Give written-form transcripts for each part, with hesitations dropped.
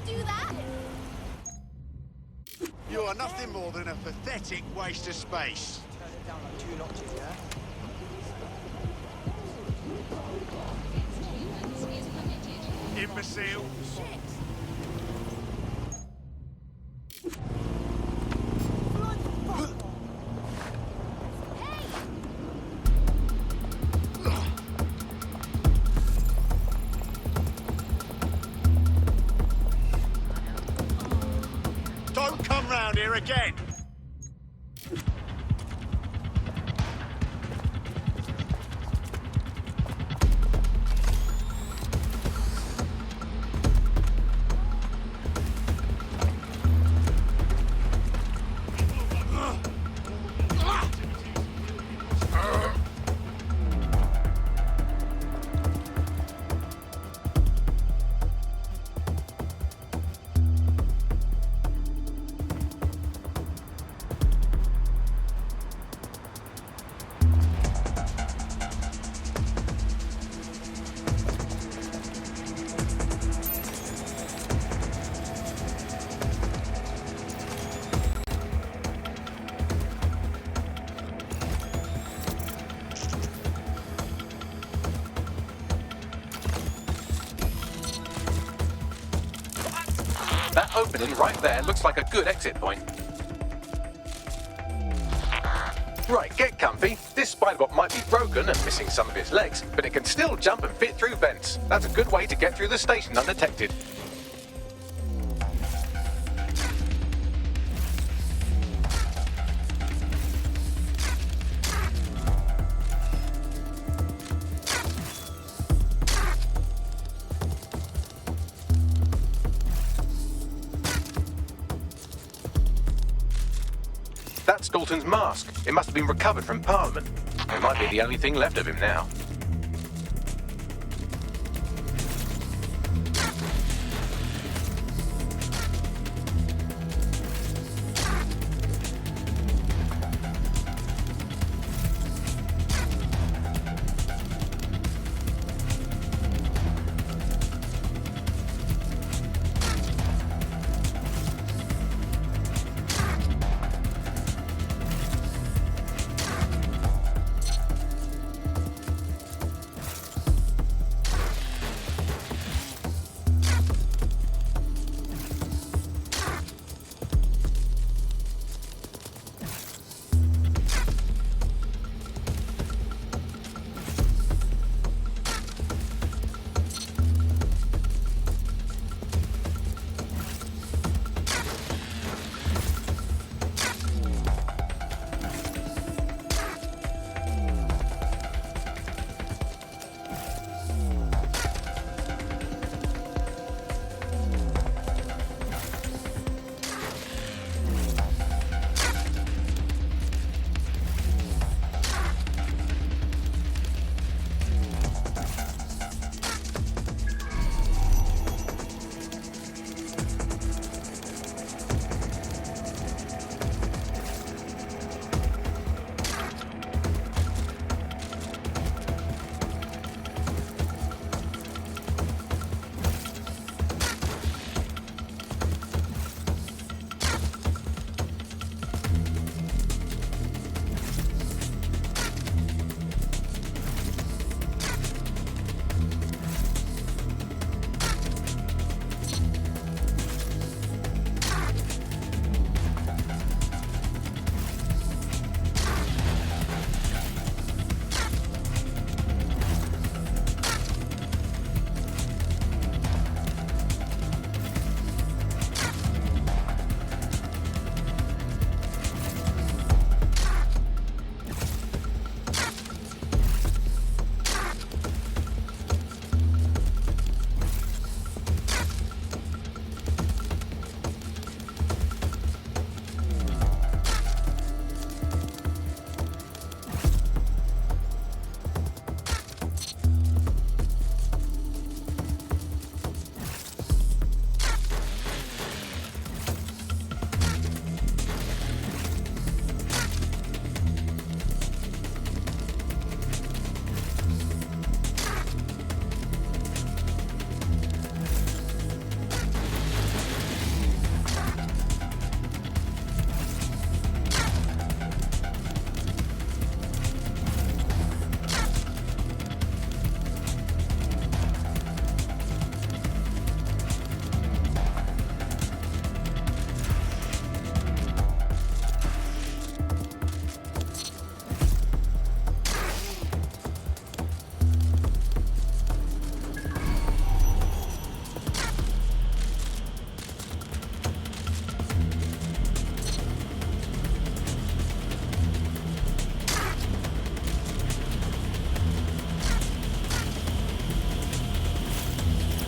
do that? You are nothing more than a pathetic waste of space. Turn it down like 2 notches, yeah? Imbecile. Shit. Don't come round here again. That opening right there looks like a good exit point. Right, get comfy. This spiderbot might be broken and missing some of its legs, but it can still jump and fit through vents. That's a good way to get through the station undetected. That's Dalton's mask. It must have been recovered from Parliament. It might be the only thing left of him now.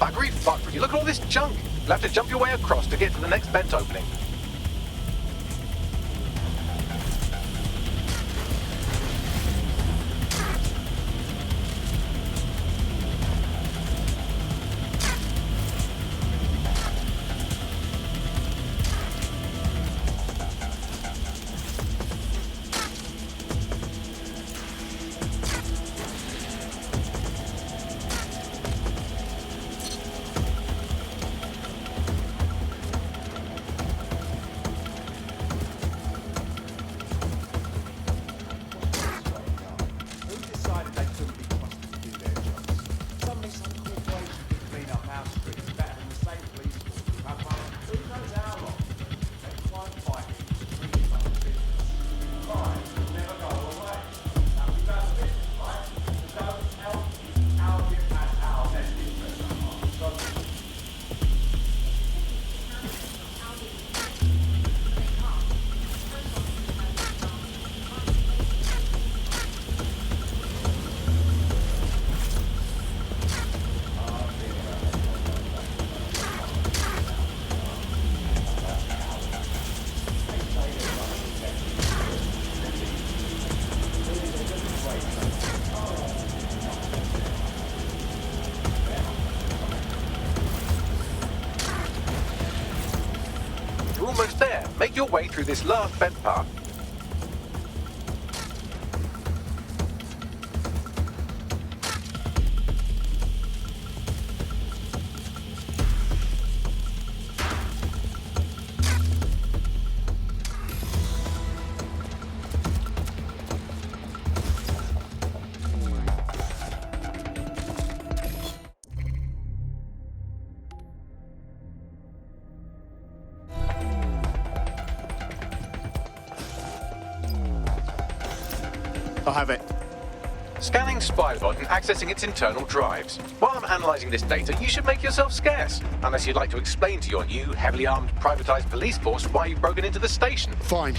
buggery fuck. Would you look at all this junk? You'll have to jump your way across to get to the next vent opening. Who decided they couldn't be trusted to do their jobs? Suddenly some corporation can clean up our streets better than the same police force who have one who knows how long. They crime fighting is really fun business. Crime will never go away. Now we got this, right? So don't help our gift at our best interest at heart. So You're almost there. Make your way through this last vent path. I have it. Scanning Spybot and accessing its internal drives. While I'm analysing this data, you should make yourself scarce. Unless you'd like to explain to your new, heavily armed, privatised police force why you've broken into the station. Fine.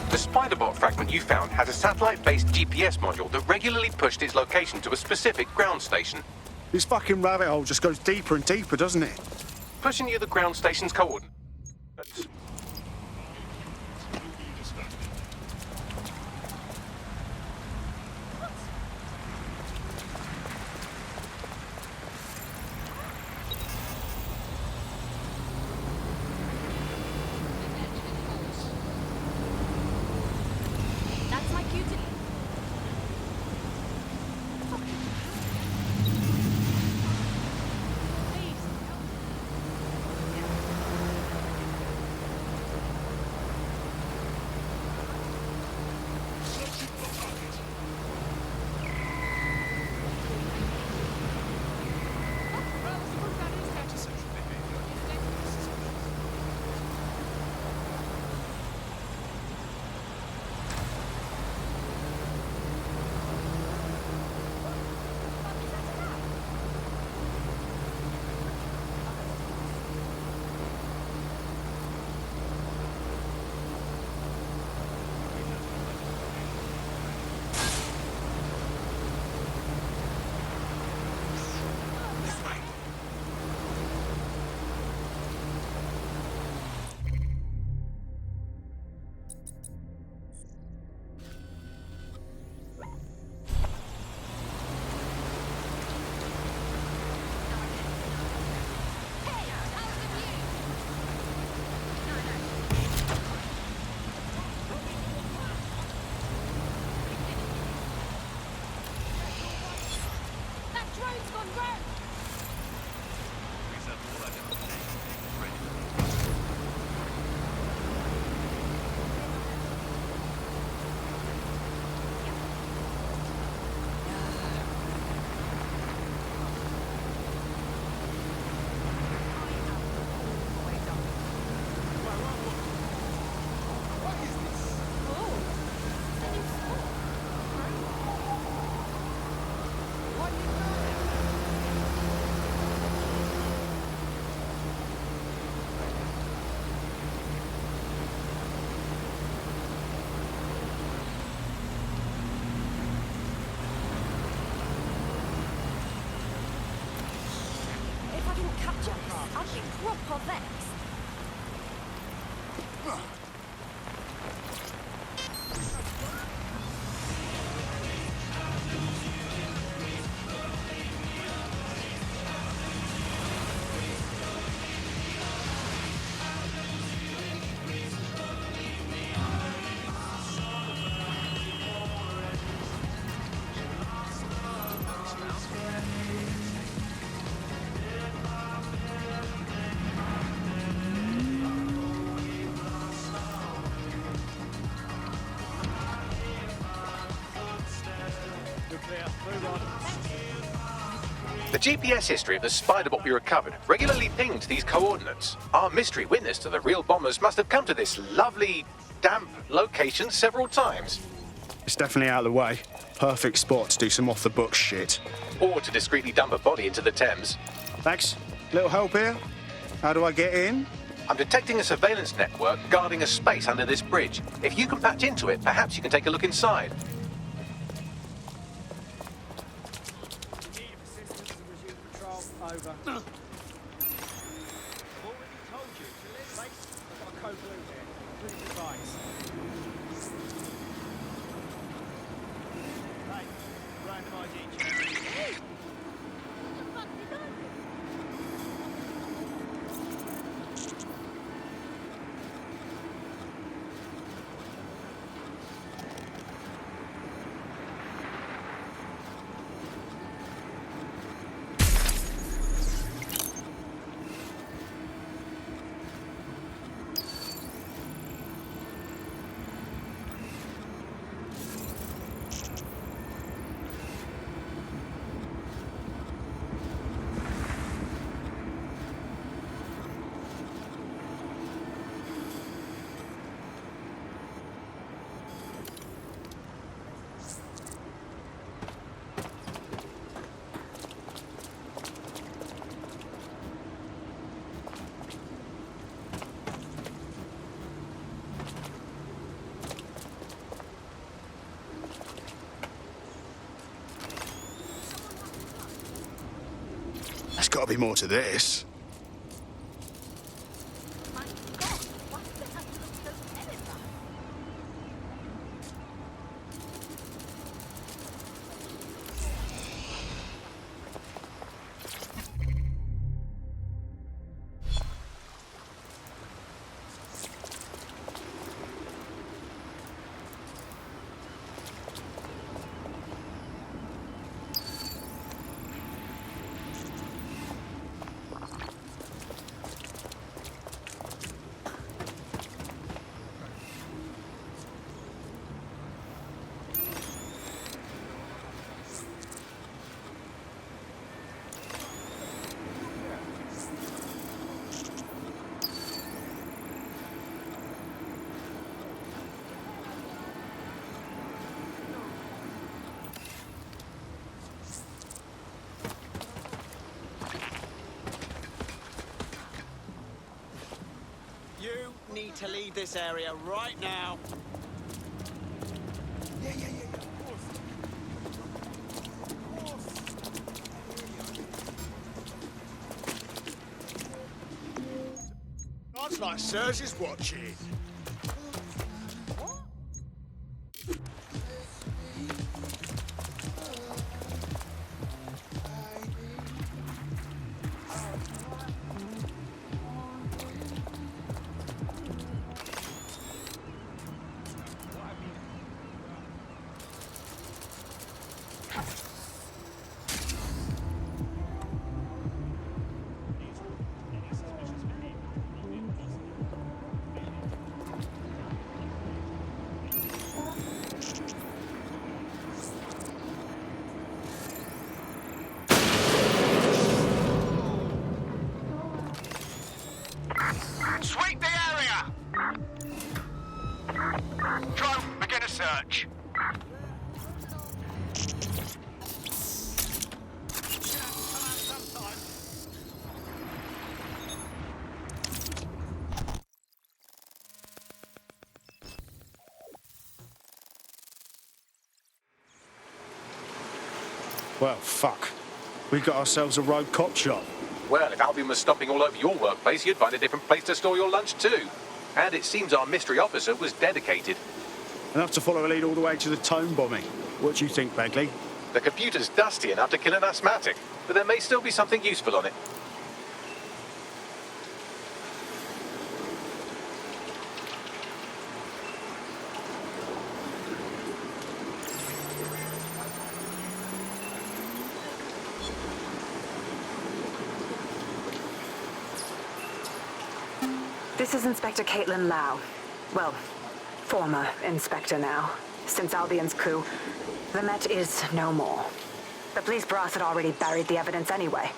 The Spiderbot fragment you found has a satellite-based GPS module that regularly pushed its location to a specific ground station. This fucking rabbit hole just goes deeper and deeper, doesn't it? Pushing you the ground station's coordinates. That's my cue to leave. Please. looking proper vexed. The GPS history of the spider bot we recovered regularly pinged these coordinates. Our mystery witness to the real bombers must have come to this lovely, damp location several times. It's definitely out of the way. Perfect spot to do some off-the-book shit. Or to discreetly dump a body into the Thames. Thanks. Little help here? How do I get in? I'm detecting a surveillance network guarding a space under this bridge. If you can patch into it, perhaps you can take a look inside. Over. I've already told you to live, mate. I've got a code blue here. Please advise. Hey, random ID check. Hey! What the fuck did I do? There's got to be more to this. My God, what's the hell looks so terrifying? You need to leave this area right now. Sounds like Sirs is watching. Sweep the area! Drone, begin a search. Well, fuck. We got ourselves a rogue cop shop. Well, if Albion was stomping all over your workplace, you'd find a different place to store your lunch too. And it seems our mystery officer was dedicated. Enough to follow a lead all the way to the Tone bombing. What do you think, Begley? The computer's dusty enough to kill an asthmatic, but there may still be something useful on it. This is Inspector Caitlin Lau. Well, former inspector now. Since Albion's coup, the Met is no more. The police brass had already buried the evidence anyway.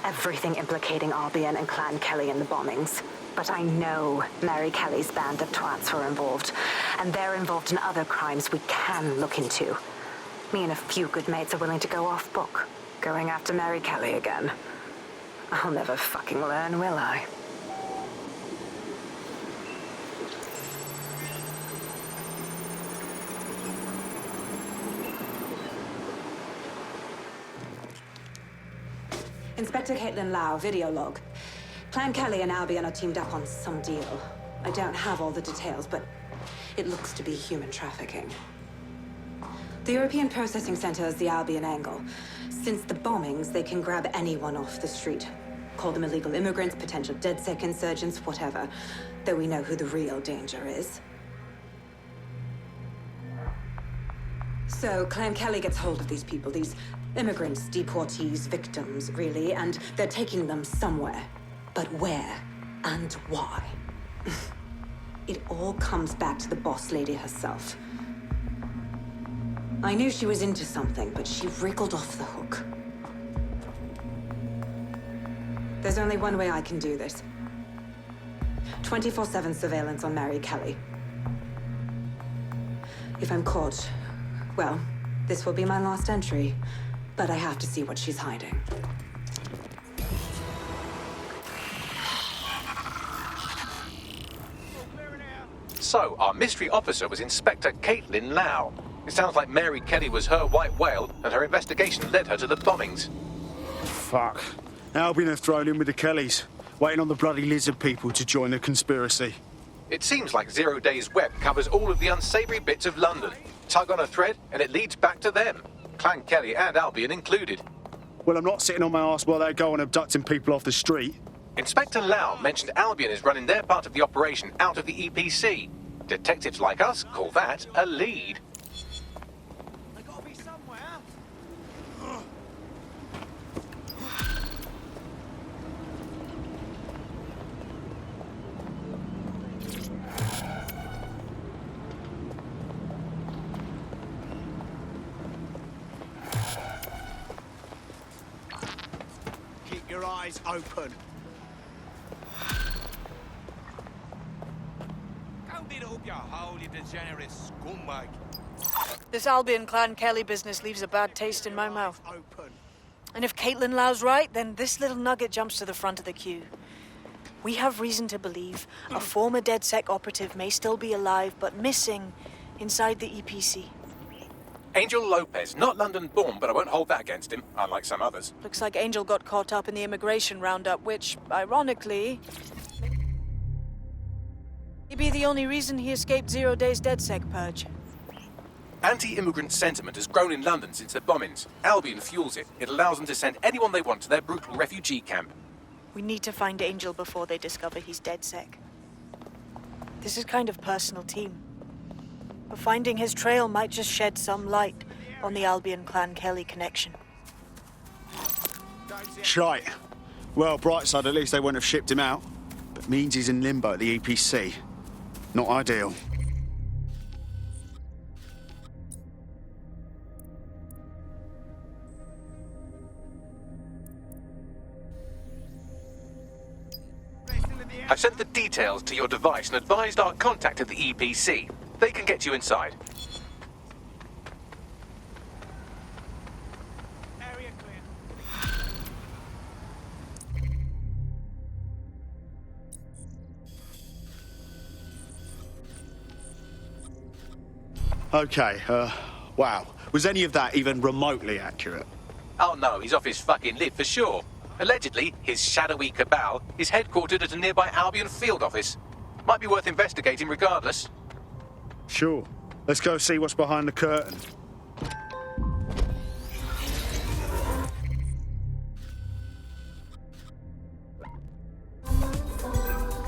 Everything implicating Albion and Clan Kelly in the bombings. But I know Mary Kelly's band of twats were involved, and they're involved in other crimes we can look into. Me and a few good mates are willing to go off book, going after Mary Kelly again. I'll never fucking learn, will I? Inspector Caitlin Lau, video log. Clan Kelly and Albion are teamed up on some deal. I don't have all the details, but it looks to be human trafficking. The European Processing Center is the Albion angle. Since the bombings, they can grab anyone off the street. Call them illegal immigrants, potential DedSec insurgents, whatever. Though we know who the real danger is. So, Clan Kelly gets hold of these people, these immigrants, deportees, victims, really, and they're taking them somewhere. But where and why? It all comes back to the boss lady herself. I knew she was into something, but she wriggled off the hook. There's only one way I can do this. 24/7 surveillance on Mary Kelly. If I'm caught, well, this will be my last entry. But I have to see what she's hiding. So, our mystery officer was Inspector Caitlin Lau. It sounds like Mary Kelly was her white whale, and her investigation led her to the bombings. Fuck. Albion have thrown in with the Kellys, waiting on the bloody lizard people to join the conspiracy. It seems like Zero Days Web covers all of the unsavory bits of London. Tug on a thread, and it leads back to them. Clan Kelly and Albion included. Well, I'm not sitting on my ass while they go and abducting people off the street. Inspector Lau mentioned Albion is running their part of the operation out of the EPC. Detectives like us call that a lead. They gotta be somewhere. Keep your eyes open. Count it up your hole, you degenerate scumbag. This Albion Clan Kelly business leaves a bad taste in my mouth. Open. And if Caitlin Lau's right, then this little nugget jumps to the front of the queue. We have reason to believe a former DedSec operative may still be alive, but missing inside the EPC. Angel Lopez, not London-born, but I won't hold that against him, unlike some others. Looks like Angel got caught up in the immigration roundup, which, ironically, may be the only reason he escaped 0 Days DedSec purge. Anti-immigrant sentiment has grown in London since the bombings. Albion fuels it. It allows them to send anyone they want to their brutal refugee camp. We need to find Angel before they discover he's DedSec. This is kind of personal team. But finding his trail might just shed some light on the Albion Clan Kelly connection. Shite. Well, bright side, at least they wouldn't have shipped him out. But means he's in limbo at the EPC. Not ideal. I've sent the details to your device and advised our contact at the EPC. They can get you inside. Area clear. Okay, wow. Was any of that even remotely accurate? Oh no, he's off his fucking lid for sure. Allegedly, his shadowy cabal is headquartered at a nearby Albion field office. Might be worth investigating regardless. Sure. Let's go see what's behind the curtain.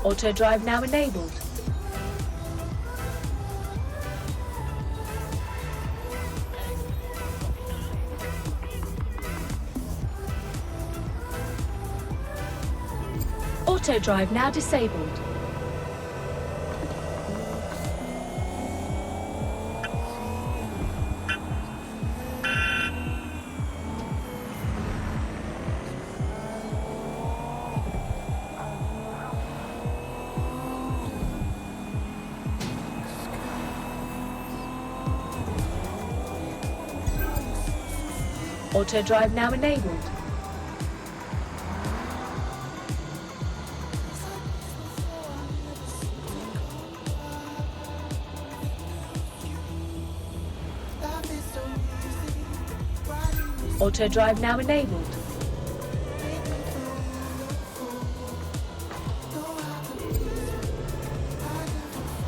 Auto drive now enabled. Auto drive now disabled. Auto drive now enabled. Auto drive now enabled.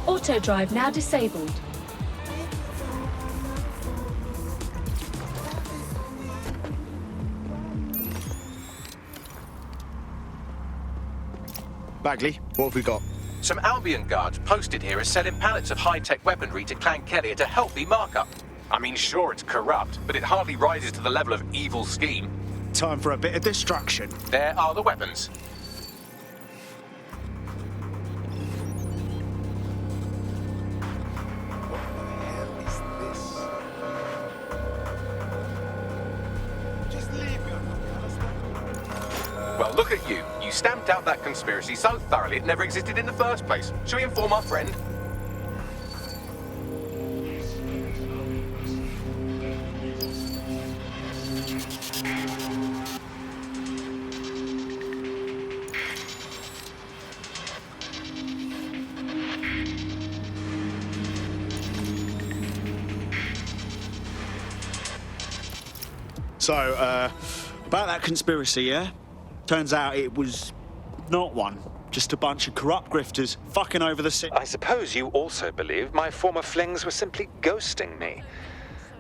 Auto drive now disabled. Bagley, what have we got? Some Albion guards posted here are selling pallets of high-tech weaponry to Clan Kelly at a healthy markup. I mean, sure, it's corrupt, but it hardly rises to the level of evil scheme. Time for a bit of destruction. There are the weapons. Just leave me alone. Well, look at you. You stamped out that conspiracy so thoroughly it never existed in the first place. Shall we inform our friend? So, about that conspiracy, yeah? Turns out it was not one. Just a bunch of corrupt grifters fucking over the city. I suppose you also believe my former flings were simply ghosting me.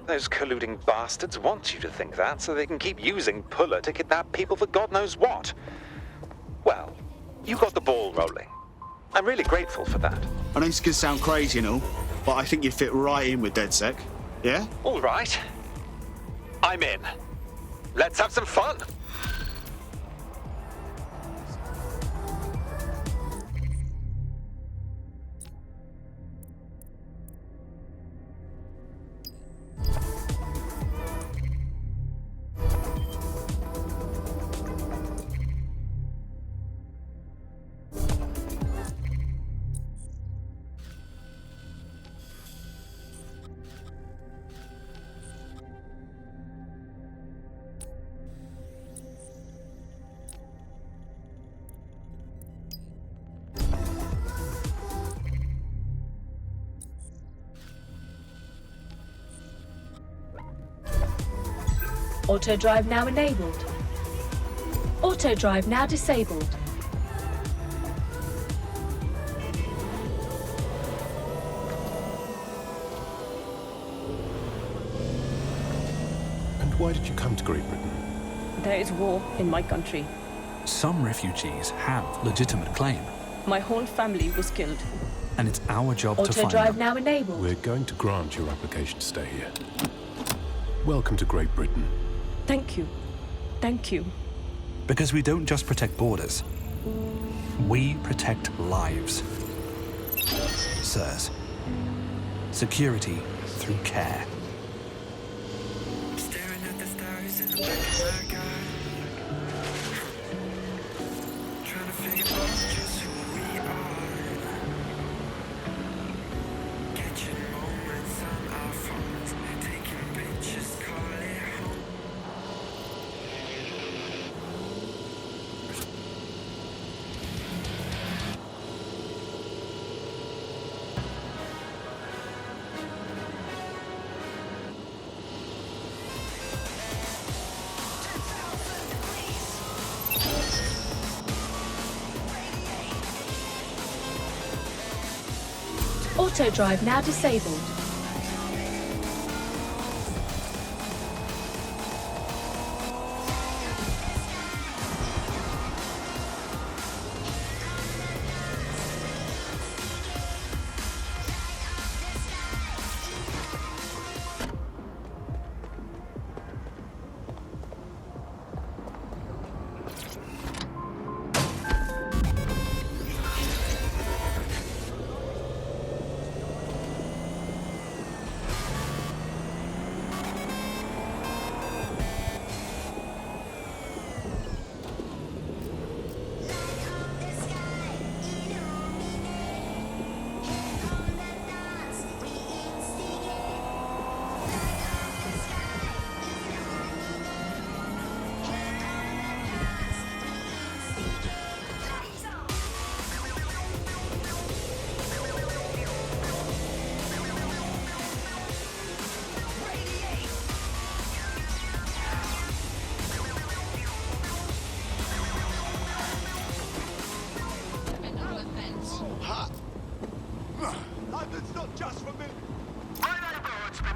Those colluding bastards want you to think that so they can keep using Puller to kidnap people for God knows what. Well, you got the ball rolling. I'm really grateful for that. I know this can sound crazy and all, but I think you fit right in with DedSec. Yeah? All right. I'm in. Let's have some fun. Auto drive now enabled. Auto drive now disabled. And why did you come to Great Britain? There is war in my country. Some refugees have legitimate claim, My whole family was killed. and it's our job to Auto find drive them. now enabled. We're going to grant your application to stay here. Welcome to Great Britain. Thank you. Thank you. Because we don't just protect borders. We protect lives. Sirs. Security through care. Staring at the stars in the back of my car. Trying to figure out just who we are. Catching moments on our phones. Taking pictures, call it home. Auto drive now disabled. London's not just for me.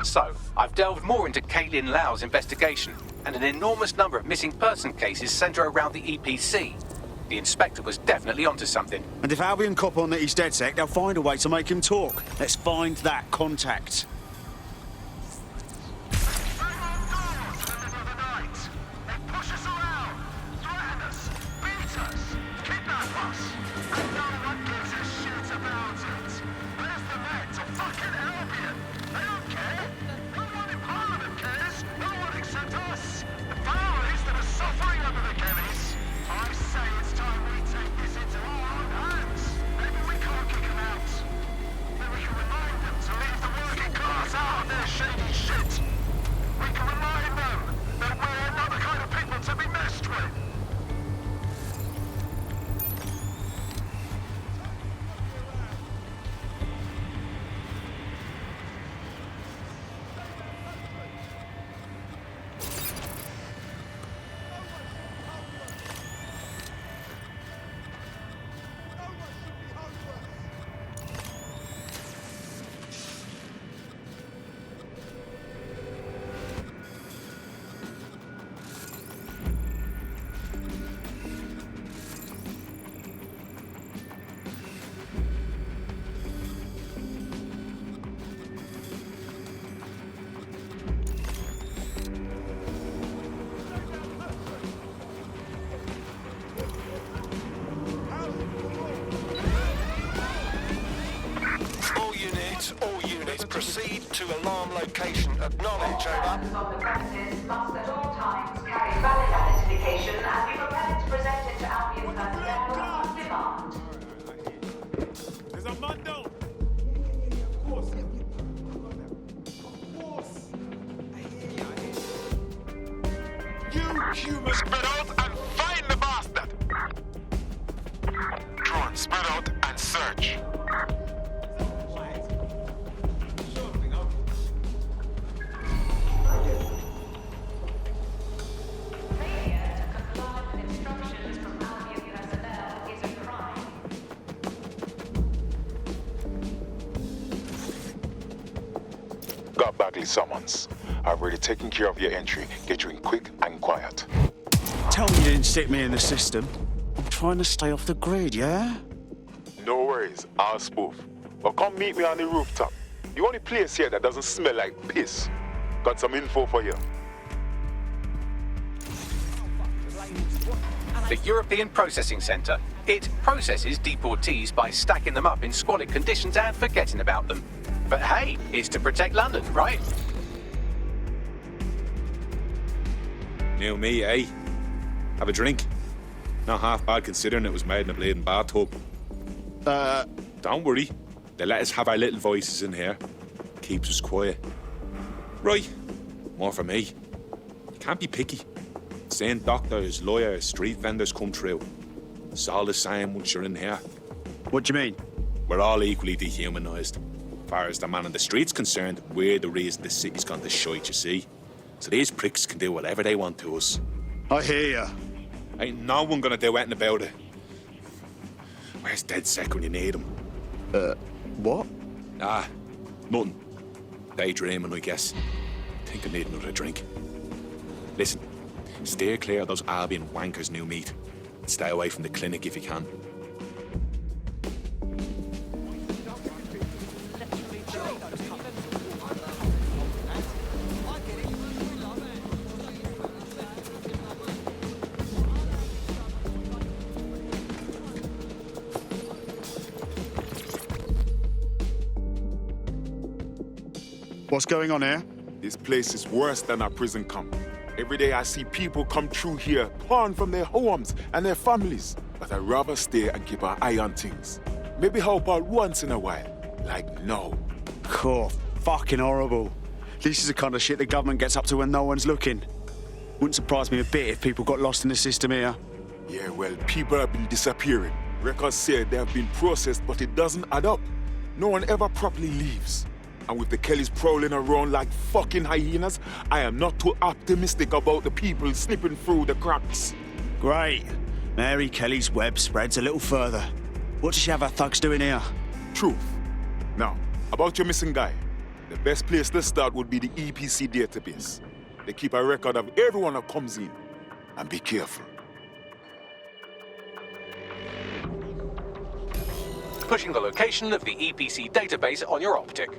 So, I've delved more into Caitlin Lau's investigation, and an enormous number of missing person cases centre around the EPC. The inspector was definitely onto something. And if Albion cop on that he's dead sec, they'll find a way to make him talk. Let's find that contact. All units, proceed to alarm location. Acknowledge, over. On the premises must at all times carry valid identification and be prepared to present it to Albion personnel on demand. There's a Mundo! You humans spread out and find the bastard! Drone, spread out and search. Got Bagley summons. I've already taken care of your entry. Get you in quick and quiet. Tell me you didn't stick me in the system. I'm trying to stay off the grid, yeah? No worries, I'll spoof. Well, come meet me on the rooftop. The only place here that doesn't smell like piss. Got some info for you. The European Processing Centre. It processes deportees by stacking them up in squalid conditions and forgetting about them. But hey, it's to protect London, right? New me, eh? Have a drink? Not half bad considering it was made in a bleeding bathtub. Don't worry. They let us have our little voices in here. Keeps us quiet. Right. More for me. You can't be picky. Seeing doctors, lawyers, street vendors come through. It's all the same once you're in here. What do you mean? We're all equally dehumanised. As far as the man on the street's concerned, we're the reason the city's gone to shite, you see. So these pricks can do whatever they want to us. I hear ya. Ain't no one gonna do anything about it. Where's DedSec when you need him? What? Ah, nothing. Daydreaming, I guess. Think I need another drink. Listen, steer clear of those Albion wankers' new meat. Stay away from the clinic if you can. What's going on here? This place is worse than a prison camp. Every day I see people come through here, torn from their homes and their families. But I'd rather stay and keep an eye on things. Maybe help out once in a while. Like now. Cool. Fucking horrible. This is the kind of shit the government gets up to when no one's looking. Wouldn't surprise me a bit if people got lost in the system here. Yeah, well, people have been disappearing. Records say they have been processed, but it doesn't add up. No one ever properly leaves. And with the Kellys prowling around like fucking hyenas, I am not too optimistic about the people slipping through the cracks. Great. Mary Kelly's web spreads a little further. What does she have her thugs doing here? Truth. Now, about your missing guy. The best place to start would be the EPC database. They keep a record of everyone that comes in. And be careful. Pushing the location of the EPC database on your optic.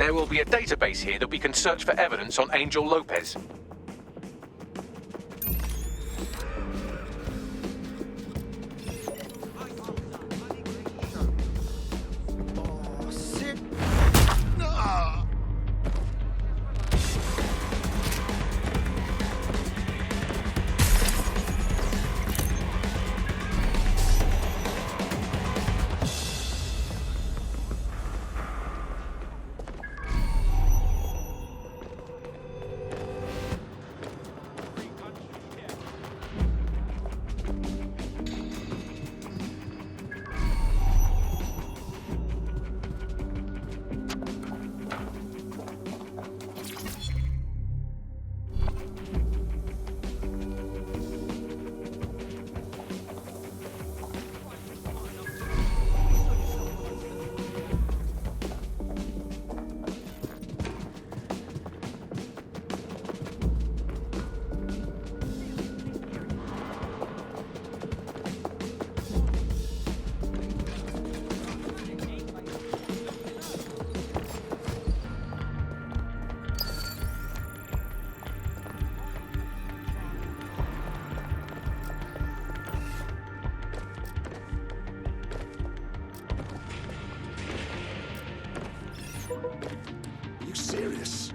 There will be a database here that we can search for evidence on Angel Lopez. Are you serious?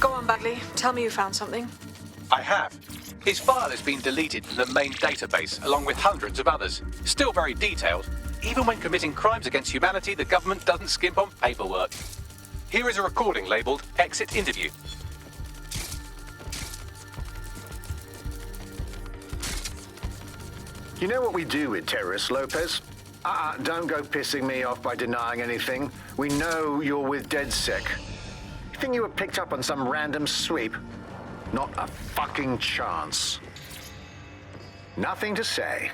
Go on, Bagley. Tell me you found something. I have. His file has been deleted from the main database, along with hundreds of others. Still very detailed. Even when committing crimes against humanity, the government doesn't skimp on paperwork. Here is a recording labelled Exit Interview. You know what we do with terrorists, Lopez? Don't go pissing me off by denying anything. We know you're with DedSec. You think you were picked up on some random sweep? Not a fucking chance. Nothing to say.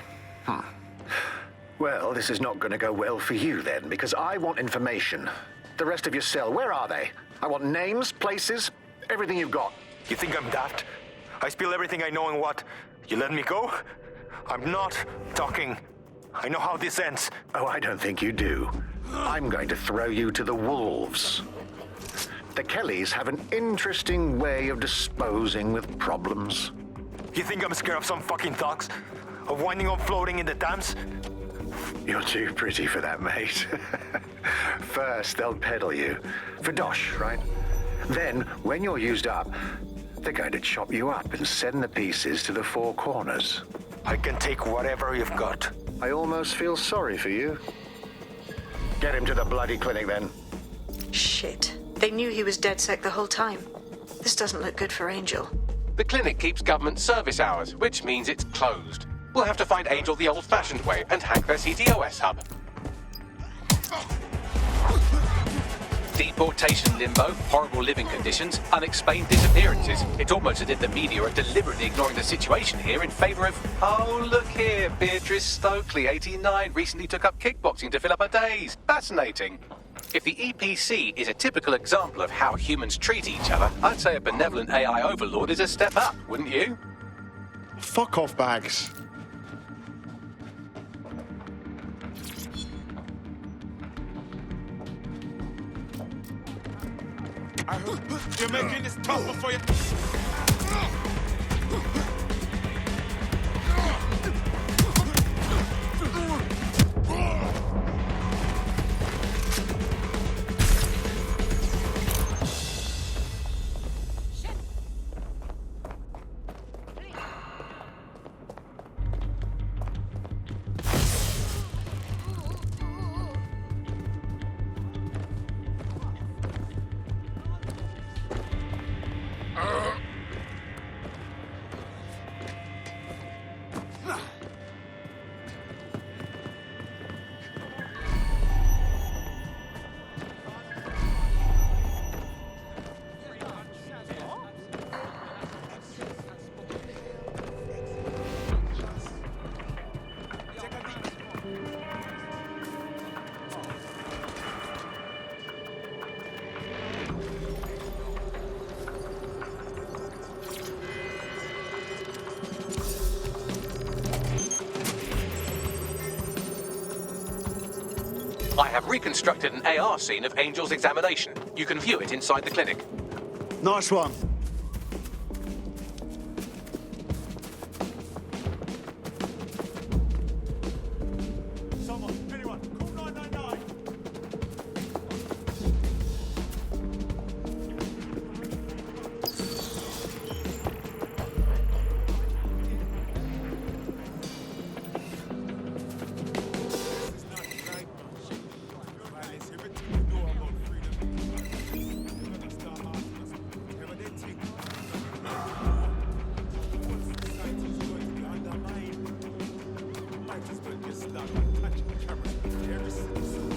Well, this is not going to go well for you then, because I want information. The rest of your cell, where are they? I want names, places, everything you've got. You think I'm daft? I spill everything I know and what? You let me go? I'm not talking. I know how this ends. Oh, I don't think you do. I'm going to throw you to the wolves. The Kellys have an interesting way of disposing with problems. You think I'm scared of some fucking thugs? Of winding up floating in the dams? You're too pretty for that, mate. First, they'll peddle you. For dosh, right? Then, when you're used up, they're going to chop you up and send the pieces to the four corners. I can take whatever you've got. I almost feel sorry for you. Get him to the bloody clinic, then. Shit. They knew he was DedSec the whole time. This doesn't look good for Angel. The clinic keeps government service hours, which means it's closed. We'll have to find Angel the old-fashioned way and hack their CTOS hub. Deportation limbo, horrible living conditions, unexplained disappearances. It's almost as if the media are deliberately ignoring the situation here in favour of... Oh, look here, Beatrice Stokely, 89, recently took up kickboxing to fill up her days. Fascinating. If the EPC is a typical example of how humans treat each other, I'd say a benevolent AI overlord is a step up, wouldn't you? Fuck off, Bags. You're making this tougher for you. I have reconstructed an AR scene of Angel's examination. You can view it inside the clinic. Nice one. Someone, anyone, call 999. Might as well just start attaching cameras to every citizen.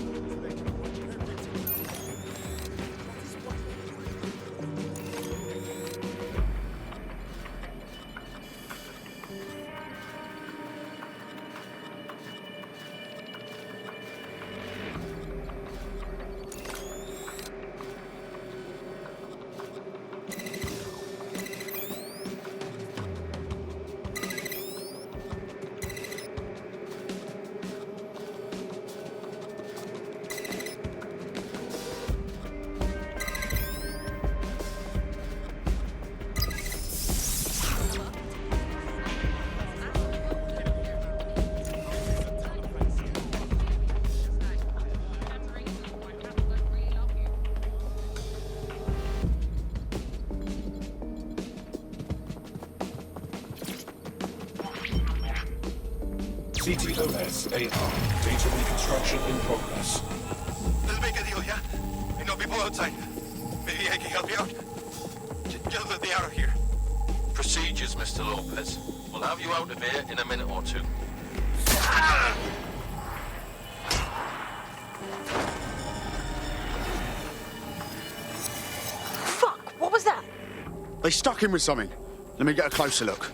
CTOS AR. Data reconstruction in progress. Let's make a deal, yeah? I know people outside. Maybe I can help you out. Just let me out of here. Procedures, Mr. Lopez. We'll have you out of here in a minute or two. Fuck! What was that? They stuck him with something. Let me get a closer look.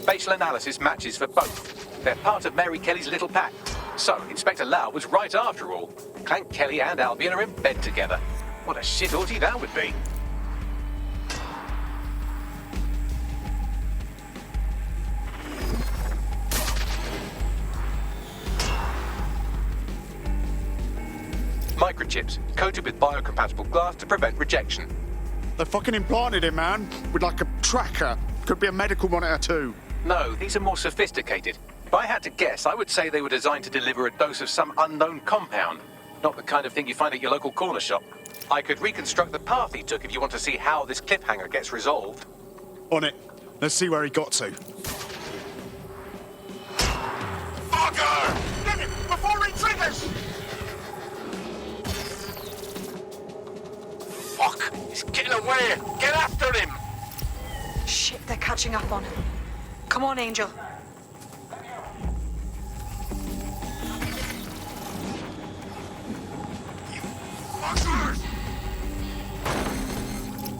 Facial analysis matches for both. They're part of Mary Kelly's little pack. So, Inspector Lau was right after all. Clank Kelly and Albion are in bed together. What a shit orgy that would be. Microchips, coated with biocompatible glass to prevent rejection. They fucking implanted him, man, with like a tracker. Could be a medical monitor too. No, these are more sophisticated. If I had to guess, I would say they were designed to deliver a dose of some unknown compound. Not the kind of thing you find at your local corner shop. I could reconstruct the path he took if you want to see how this cliffhanger gets resolved. On it. Let's see where he got to. Fucker! Get him before he triggers! Fuck! He's getting away! Get after him! Shit, they're catching up on him. Come on, Angel.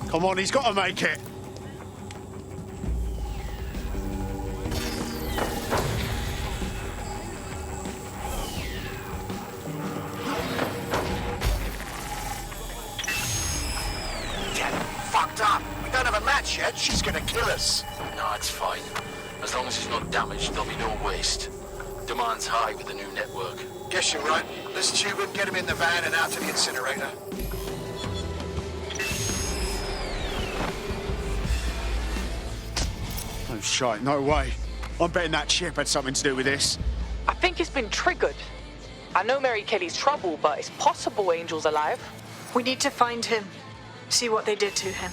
Come on, he's got to make it. Get fucked up! We don't have a match yet. She's gonna kill us. No, it's fine. As long as he's not damaged, there'll be no waste. Demand's high with the new network. Guess you're right. Let's tube him, get him in the van and out to the incinerator. Oh, shite, no way. I'm betting that chip had something to do with this. I think it's been triggered. I know Mary Kelly's trouble, but it's possible Angel's alive. We need to find him. See what they did to him.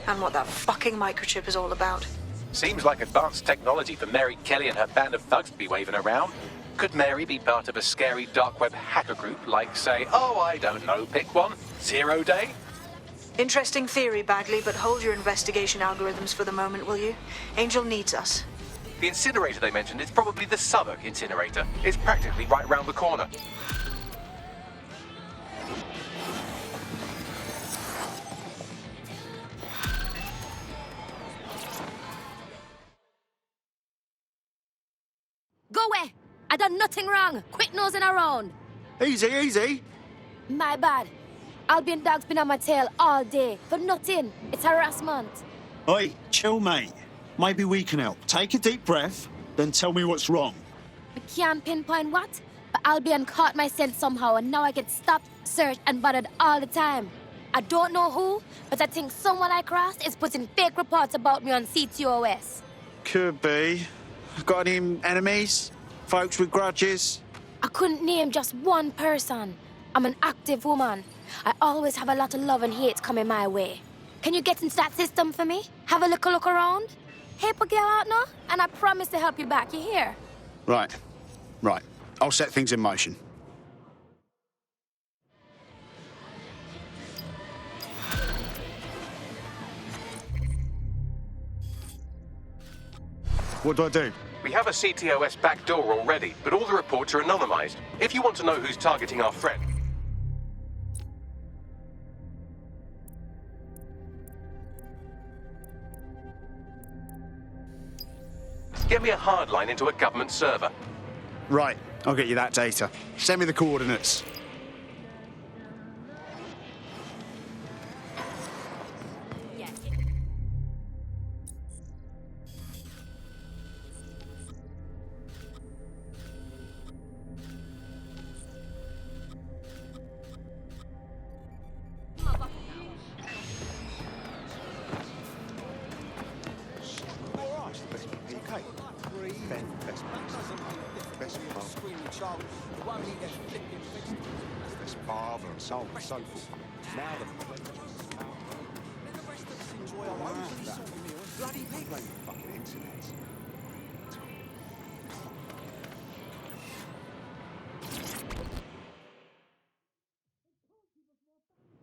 And what that fucking microchip is all about. Seems like advanced technology for Mary Kelly and her band of thugs to be waving around. Could Mary be part of a scary dark web hacker group like, say, oh, I don't know, pick one, 0 Day? Interesting theory, Bagley, but hold your investigation algorithms for the moment, will you? Angel needs us. The incinerator they mentioned is probably the Southwark incinerator. It's practically right round the corner. Go away! I done nothing wrong. Quit nosing around. Easy, easy. My bad. Albion dog's been on my tail all day for nothing. It's harassment. Oi, chill, mate. Maybe we can help. Take a deep breath, then tell me what's wrong. I can't pinpoint what, but Albion caught my scent somehow, and now I get stopped, searched, and bothered all the time. I don't know who, but I think someone I crossed is putting fake reports about me on CTOS. Could be. Got any enemies? Folks with grudges? I couldn't name just one person. I'm an active woman. I always have a lot of love and hate coming my way. Can you get into that system for me? Have a little look around? Help a girl out now, and I promise to help you back. You hear? Right. Right. I'll set things in motion. What do I do? We have a CTOS backdoor already, but all the reports are anonymized. If you want to know who's targeting our friend... Get me a hard line into a government server. Right. I'll get you that data. Send me the coordinates. So on and so forth. Now the rest of us enjoy our bloody people. Fucking internet.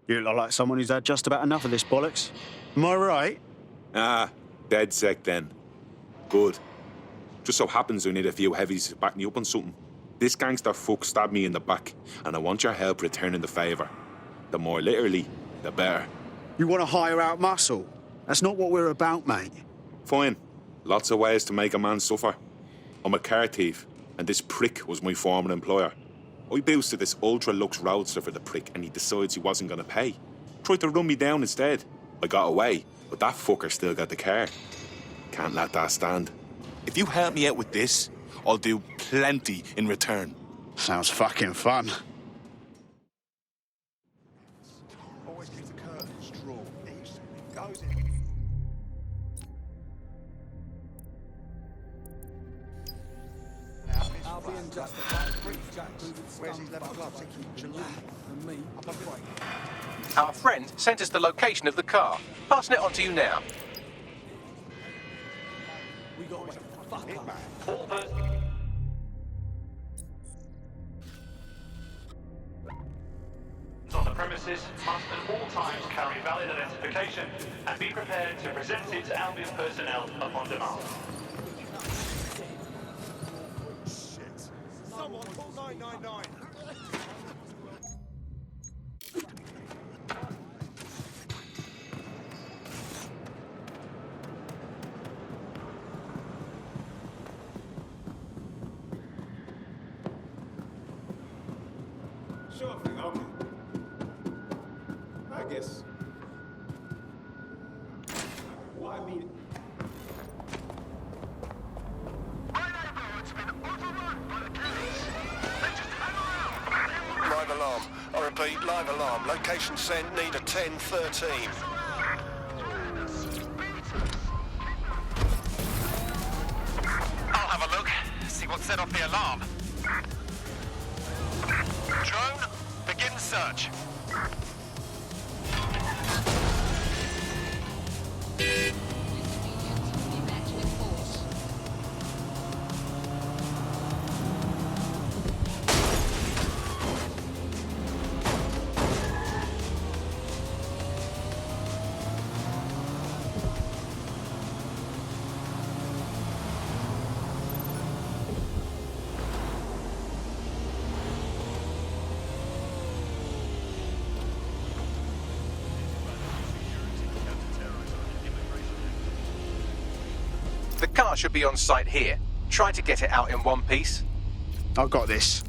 You look like someone who's had just about enough of this bollocks. Am I right? Ah, dead sec then. Good. Just so happens we need a few heavies to back me up on something. This gangster fuck stabbed me in the back, and I want your help returning the favour. The more literally, the better. You want to hire out muscle? That's not what we're about, mate. Fine. Lots of ways to make a man suffer. I'm a car thief, and this prick was my former employer. I boosted this ultra-lux roadster for the prick, and he decides he wasn't going to pay. Tried to run me down instead. I got away, but that fucker still got the car. Can't let that stand. If you help me out with this, I'll do plenty in return. Sounds fucking fun. Always keep the curtains drawn. It goes in. Albion justified. Where's his leather gloves? July. And me. Up on the way. Our friend sent us the location of the car. Passing it on to you now. We got to fuck up. On the premises must at all times carry valid identification and be prepared to present it to Albion personnel upon demand. Someone call 999. Sure thing, okay. I guess. Why me? Live alarm. I repeat, live alarm. Location sent, need a 1013. I'll have a look, see what set off the alarm. Drone, begin search. The car should be on site here. Try to get it out in one piece. I've got this.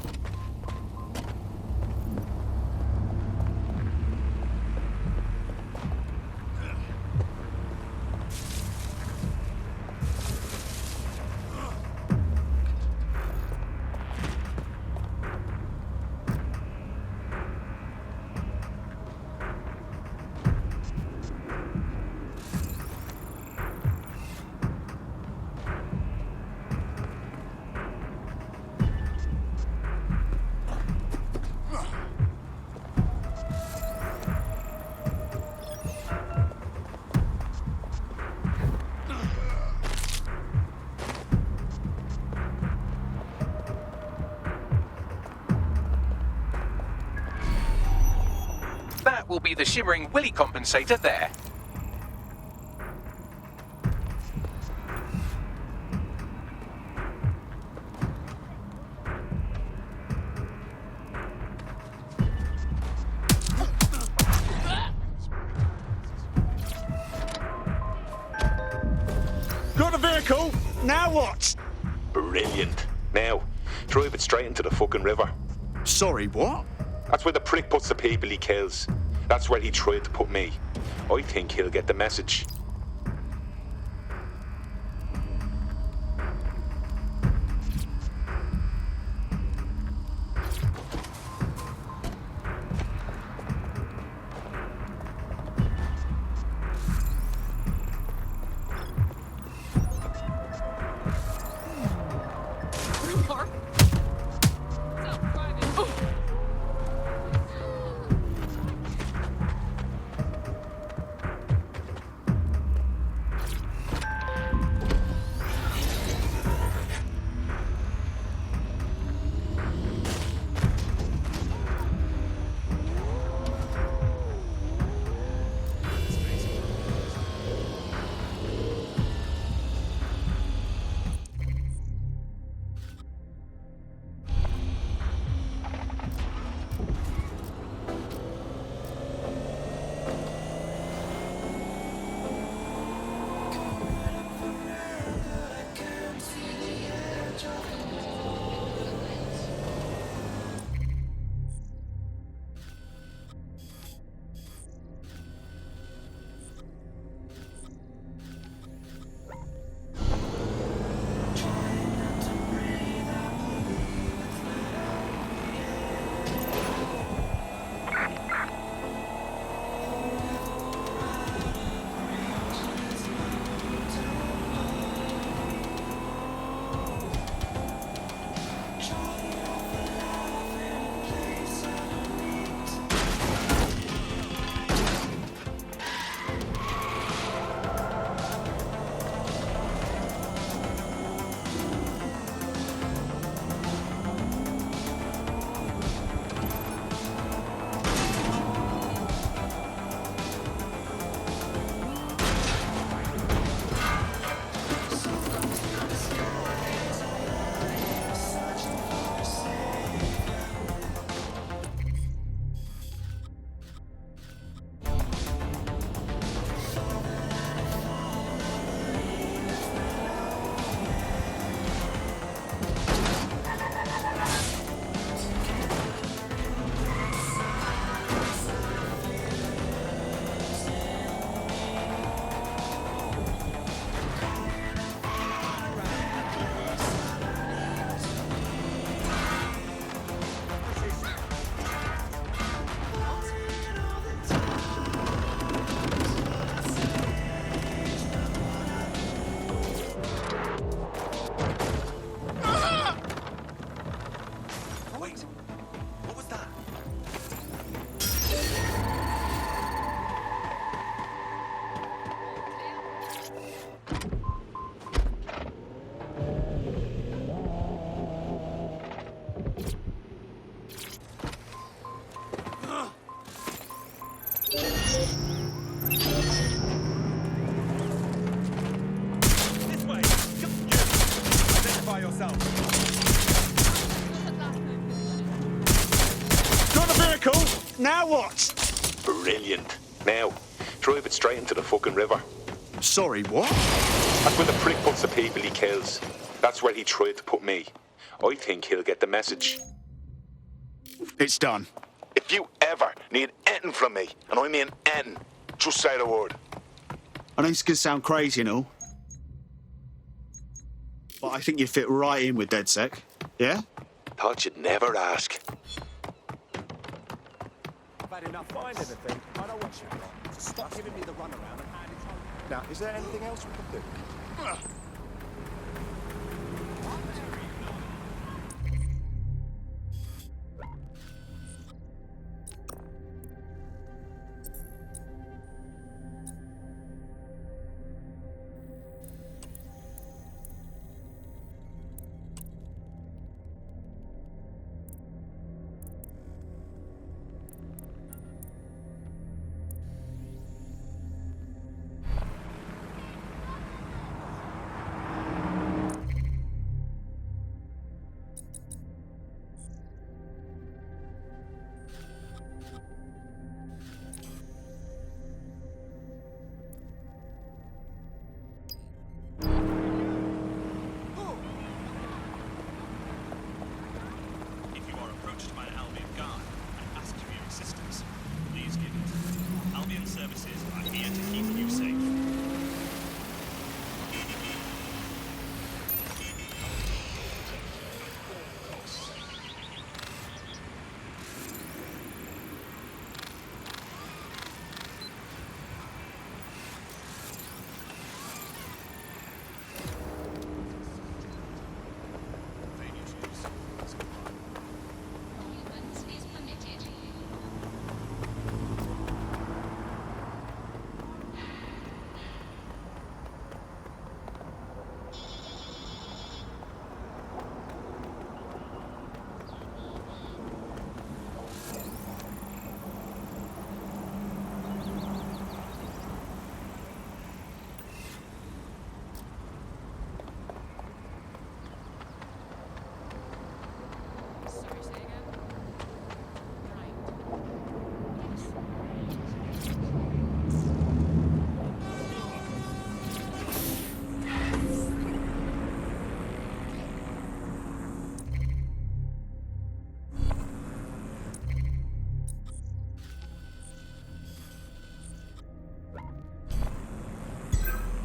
That will be the shimmering willy compensator there. Got the vehicle. Now what? Brilliant. Now, drive it straight into the fucking river. Sorry, what? That's where the prick puts the people he kills. That's where he tried to put me. I think he'll get the message. Michael, now what? Brilliant. Now, drive it straight into the fucking river. Sorry, what? That's where the prick puts the people he kills. That's where he tried to put me. I think he'll get the message. It's done. If you ever need anything from me, and I mean anything, just say the word. I know this can sound crazy and all, but I think you fit right in with DedSec, yeah? Thought you'd never ask. I've had enough find everything. I know what you've got. So stop giving me the runaround and hand it home. Now, is there anything else we can do?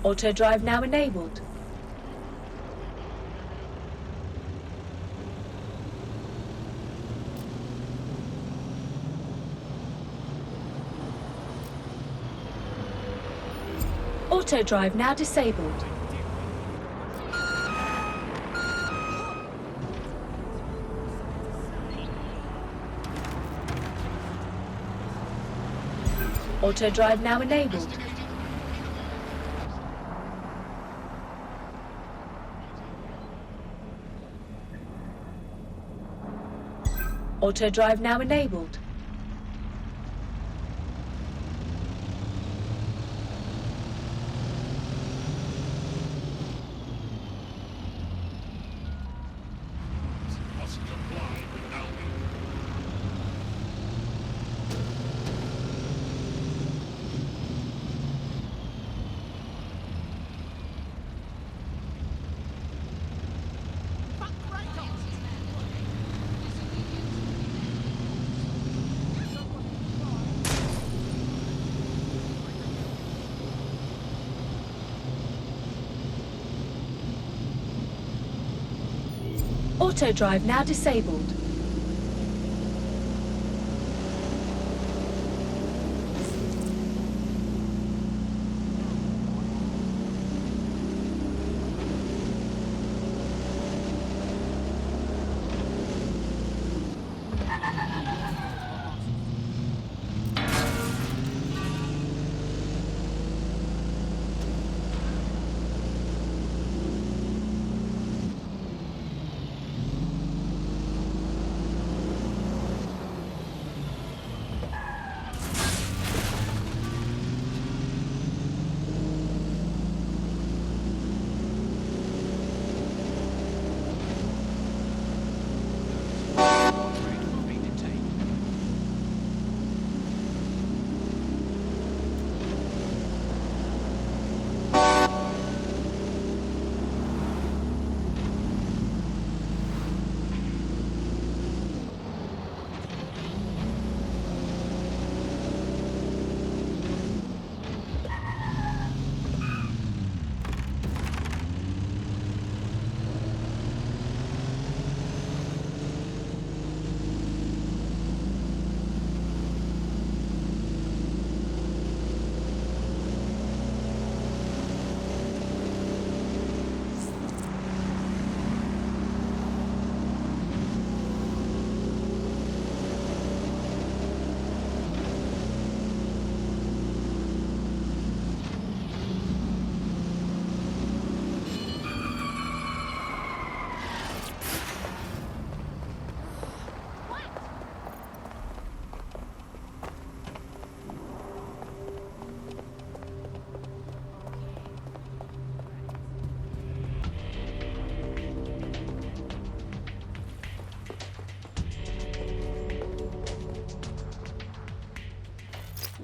Auto drive now enabled. Auto drive now disabled. Auto drive now enabled. Auto drive now enabled. Auto drive now disabled.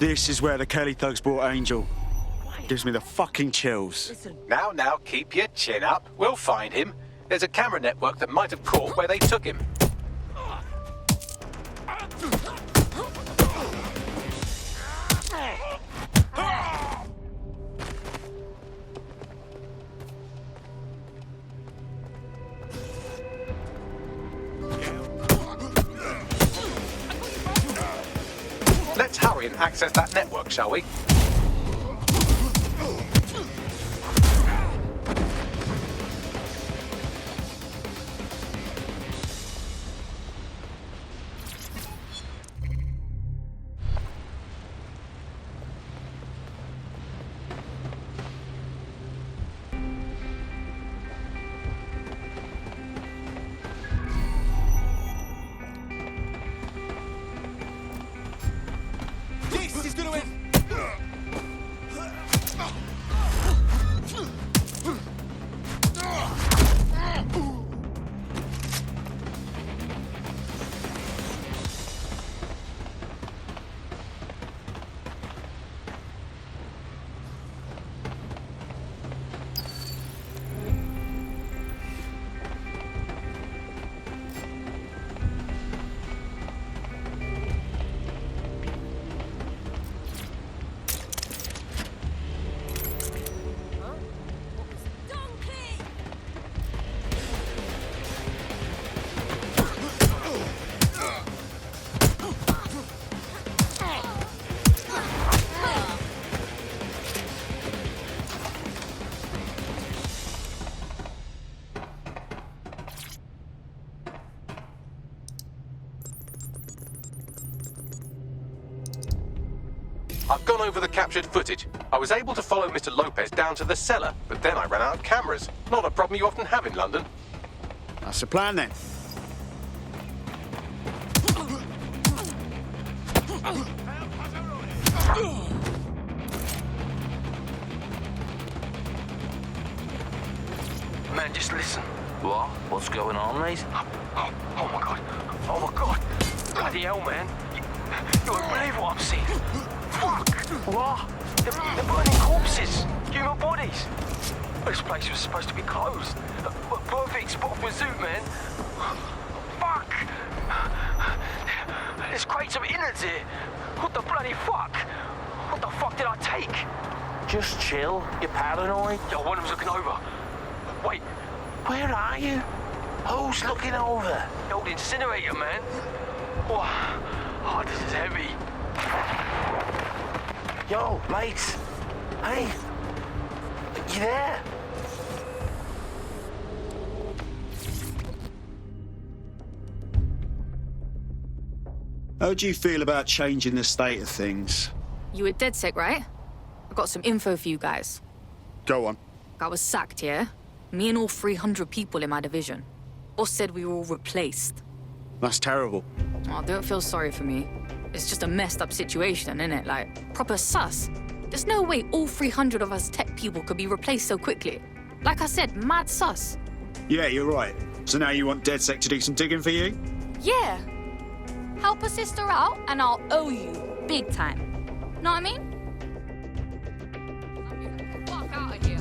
This is where the Kelly thugs brought Angel. Gives me the fucking chills. Now, keep your chin up. We'll find him. There's a camera network that might have caught where they took him. Let's hurry and access that network, shall we? He's gonna win! I've gone over the captured footage. I was able to follow Mr. Lopez down to the cellar, but then I ran out of cameras. Not a problem you often have in London. That's the plan then. Man, just listen. What? What's going on, mate? Oh my god. Oh my god. Bloody hell, man. You won't believe what I'm seeing. Fuck! What? They're burning corpses. Human bodies. This place was supposed to be closed. A perfect spot for a zoo, man. Fuck! There's crates of innards here. What the bloody fuck? What the fuck did I take? Just chill. You're paranoid. Yo, one of them's looking over. Wait. Where are you? Who's looking over? The old incinerator, man. Oh, this is heavy. Yo, mate. Hey. You there? How do you feel about changing the state of things? You were DedSec, right? I got some info for you guys. Go on. I was sacked, yeah? Me and all 300 people in my division. Boss said we were all replaced. That's terrible. Oh, don't feel sorry for me. It's just a messed up situation, innit? Like, proper sus. There's no way all 300 of us tech people could be replaced so quickly. Like I said, mad sus. Yeah, you're right. So now you want DedSec to do some digging for you? Yeah. Help a sister out, and I'll owe you big time. Know what I mean? Fuck out of here.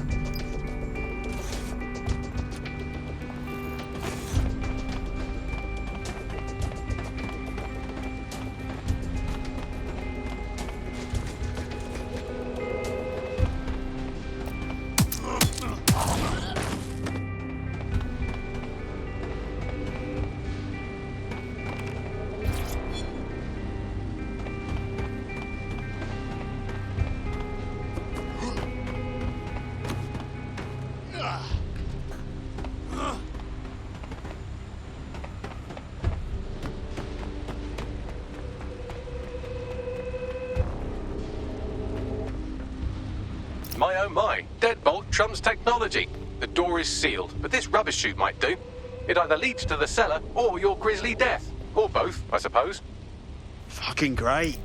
My oh my, deadbolt trumps technology. The door is sealed, but this rubbish chute might do. It either leads to the cellar or your grisly death. Or both, I suppose. Fucking great.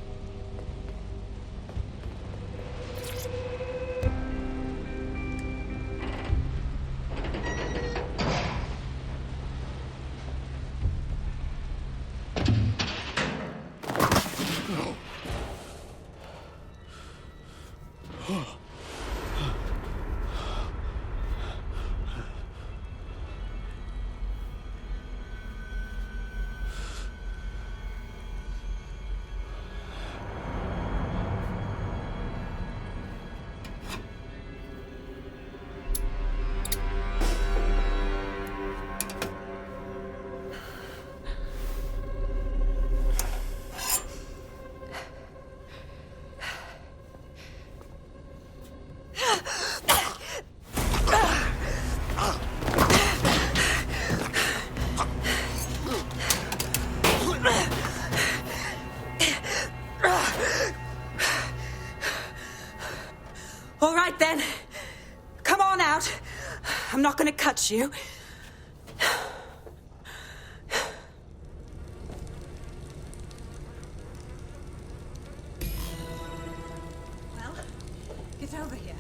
I'm not gonna cut you. Well, get over here.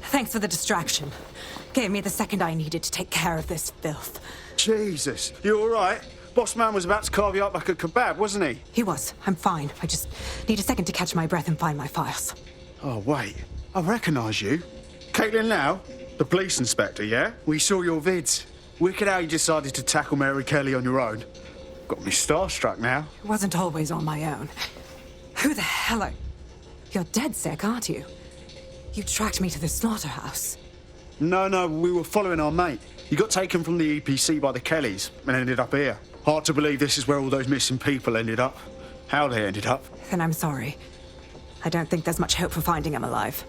Thanks for the distraction. Gave me the second I needed to take care of this filth. Jesus, you all right? Boss man was about to carve you up like a kebab, wasn't he? He was. I'm fine. I just need a second to catch my breath and find my files. Oh, wait. I recognise you. Caitlin Lau? The police inspector, yeah? We saw your vids. Wicked how you decided to tackle Mary Kelly on your own. Got me starstruck now. It wasn't always on my own. Who the hell are... You're dead sick, aren't you? You tracked me to the slaughterhouse. No, we were following our mate. He got taken from the EPC by the Kellys and ended up here. Hard to believe this is where all those missing people ended up. How they ended up. Then I'm sorry. I don't think there's much hope for finding him alive.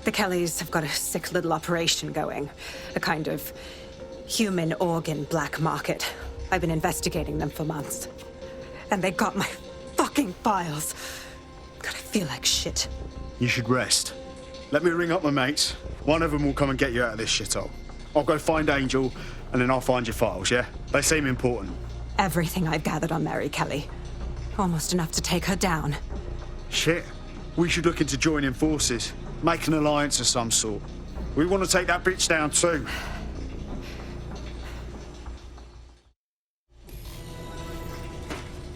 The Kellys have got a sick little operation going. A kind of human organ black market. I've been investigating them for months. And they got my fucking files. God, I feel like shit. You should rest. Let me ring up my mates. One of them will come and get you out of this shithole. I'll go find Angel, and then I'll find your files, yeah? They seem important. Everything I've gathered on Mary Kelly. Almost enough to take her down. Shit. We should look into joining forces. Make an alliance of some sort. We want to take that bitch down too.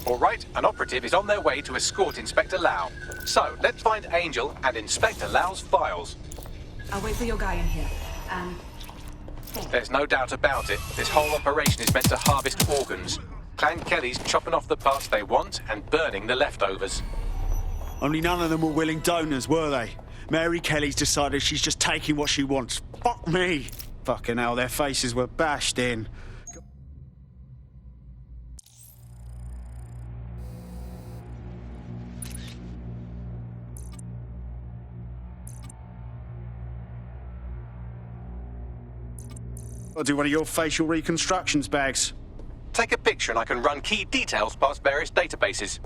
All right, an operative is on their way to escort Inspector Lau. So, let's find Angel and Inspector Lau's files. I'll wait for your guy in here. There's no doubt about it. This whole operation is meant to harvest organs. Clan Kelly's chopping off the parts they want and burning the leftovers. Only none of them were willing donors, were they? Mary Kelly's decided she's just taking what she wants. Fuck me! Fucking hell, their faces were bashed in. I'll do one of your facial reconstructions bags. Take a picture and I can run key details past various databases.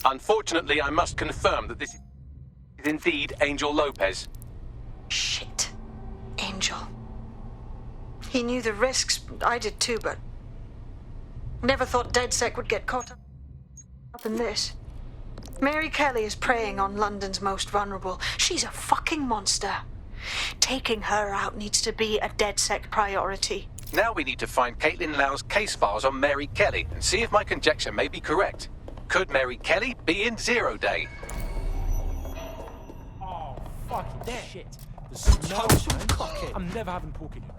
Unfortunately, I must confirm that this is indeed Angel Lopez. Shit. Angel. He knew the risks. I did too, but... Never thought DedSec would get caught up in this. Mary Kelly is preying on London's most vulnerable. She's a fucking monster. Taking her out needs to be a DedSec priority. Now we need to find Caitlin Lau's case files on Mary Kelly and see if my conjecture may be correct. Could Mary Kelly be in Zero Day? Oh, fucking shit. The smell, man. I'm never having pork again.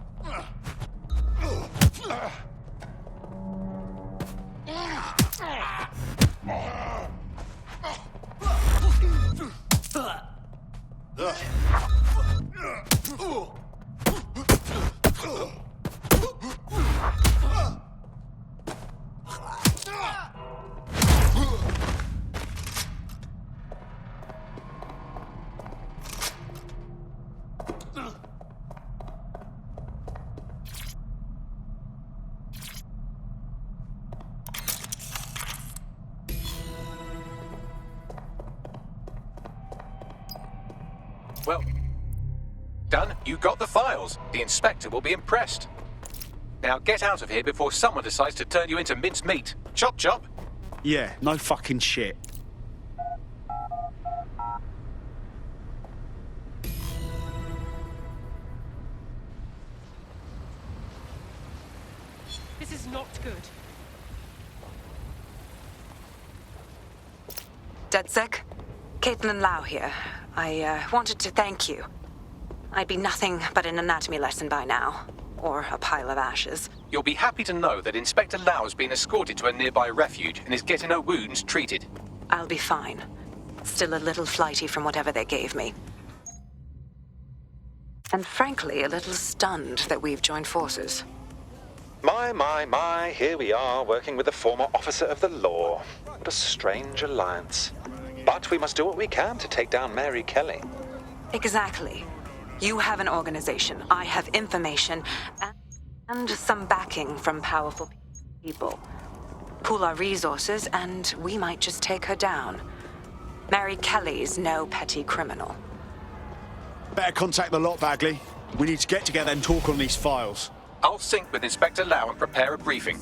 Well, done. You got the files. The inspector will be impressed. Now get out of here before someone decides to turn you into minced meat. Chop chop. Yeah, no fucking shit. This is not good. DedSec? Caitlin Lau here. I wanted to thank you. I'd be nothing but an anatomy lesson by now. Or a pile of ashes. You'll be happy to know that Inspector Lau has been escorted to a nearby refuge and is getting her wounds treated. I'll be fine. Still a little flighty from whatever they gave me. And frankly, a little stunned that we've joined forces. My, here we are, working with a former officer of the law. What a strange alliance. But we must do what we can to take down Mary Kelly. Exactly. You have an organization, I have information, and some backing from powerful people. Pool our resources, and we might just take her down. Mary Kelly's no petty criminal. Better contact the lot, Bagley. We need to get together and talk on these files. I'll sync with Inspector Lau and prepare a briefing.